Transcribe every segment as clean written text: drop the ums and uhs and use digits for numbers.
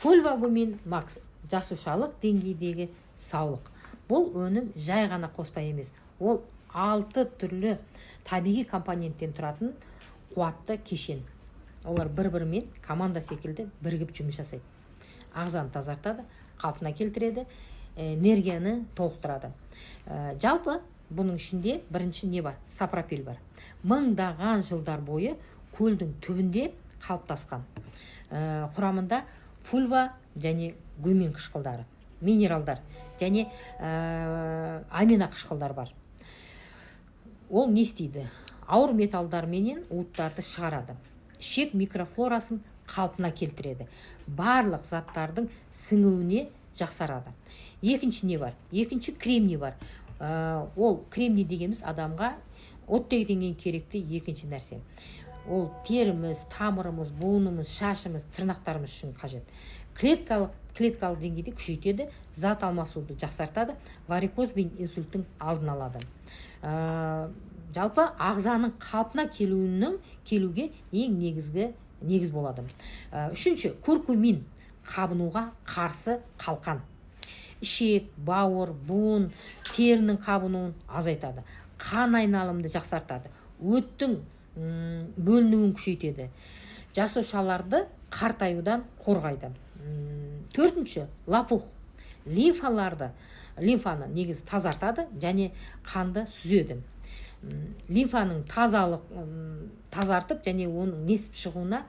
Фульвагумин Макс жасушалық деңгейдегі саулық. Бұл өнім жай ғана қоспа емес. Ол 6 түрлі табиғи компоненттен тұратын қуатты кешен. Олар бір-бірімен команда секілді бірігіп жұмыс жасайды. Ағзаны тазартады, қалпына келтіреді, энергияны толықтырады. Жалпы бұның ішінде бірінші не бар? Сапропел бар. Мыңдаған жылдар бойы көлдің түбінде қалыптасқан. Құрамында фульва және гумин қышқылдары, минералдар және амина қышқылдар бар. Ол не істейді? Ауыр металдар менен уыттарды шығарады. Ішек микрофлорасын қалпына келтіреді. Барлық заттардың сіңуіне жақсарады. Екінші не бар? Екінші кремний бар. Ол кремний дегеніміз адамға оттегіден кейін керекті екінші нәрсе. Ол теріміз, тамырымыз, буынымыз, шашымыз, тырнақтарымыз үшін қажет. Клеткалық деңгейде күшейтеді, зат алмасуды жақсартады, варикоз бен инсульттің алдын алады. Жалпы ағзаның қалпына келуге ең негіз болады. Үшінші, куркумин қабынуға қарсы қалқан. Ішек, бауыр, буын, терінің қабынуын азайтады. Қан айналымды жақсартады. Өттің бөлінуін күшейтеді. Жасушаларды қартаюдан қорғайды. Төртінші, лопух. Лимфаны негіз тазартады және қанды сүзеді. Лимфаның тазартып және оның несіп шығуына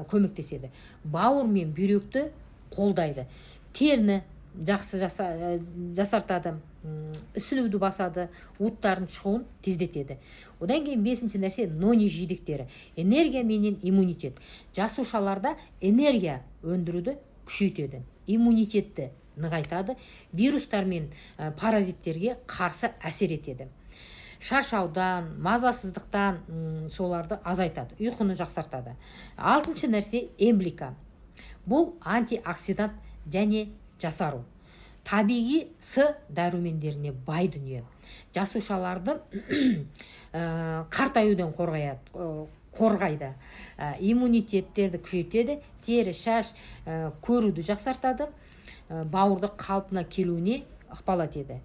көмектеседі. Бауыр мен бүйректі қолдайды. Теріні жақсы жасартады, ісінуді басады, уыттардың шығуын тездетеді. Одан кейін бесінші нәрсе нони жидектері. Энергия менен иммунитет. Жасушаларда энергия өндіруді күшейтеді. Иммунитетті нығайтады, вирустар мен паразиттерге қарсы әсер етеді. Шаршаудан, мазасыздықтан соларды азайтады, ұйқыны жақсартады. Алтыншы нәрсе эмблика. Бұл антиоксидант және жасару. Табиғи С дәрумендеріне бай дүние. Жасушаларды қартаюдан қорғайды. Иммунитеттерді күшейтеді, тері, шаш, көруді жақсартады, бауырды қалпына келуіне ықпал етеді.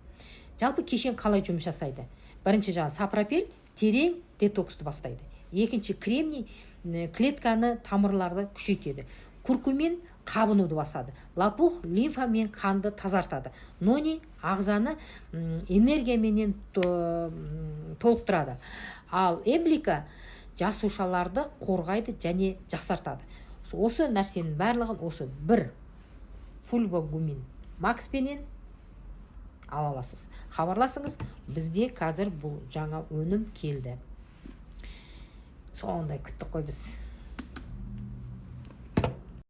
Жалпы кешен қалай жұмыс жасайды? Бірінші сапропел терең детоксты бастайды. Екінші кремний клетканы, тамырларды күшейтеді. Куркумин қабынуды басады. Лопух лимфа мен қанды тазартады. Нони ағзаны энергияменен толықтырады. Ал эмблика жасушаларды қорғайды және жақсартады. Осы нәрсенің барлығын осы бір фульвагумин Макс пенен ала аласыз. Хабарласыңыз, бізде қазір бұл жаңа өнім келді. Сондай күттік қой біз.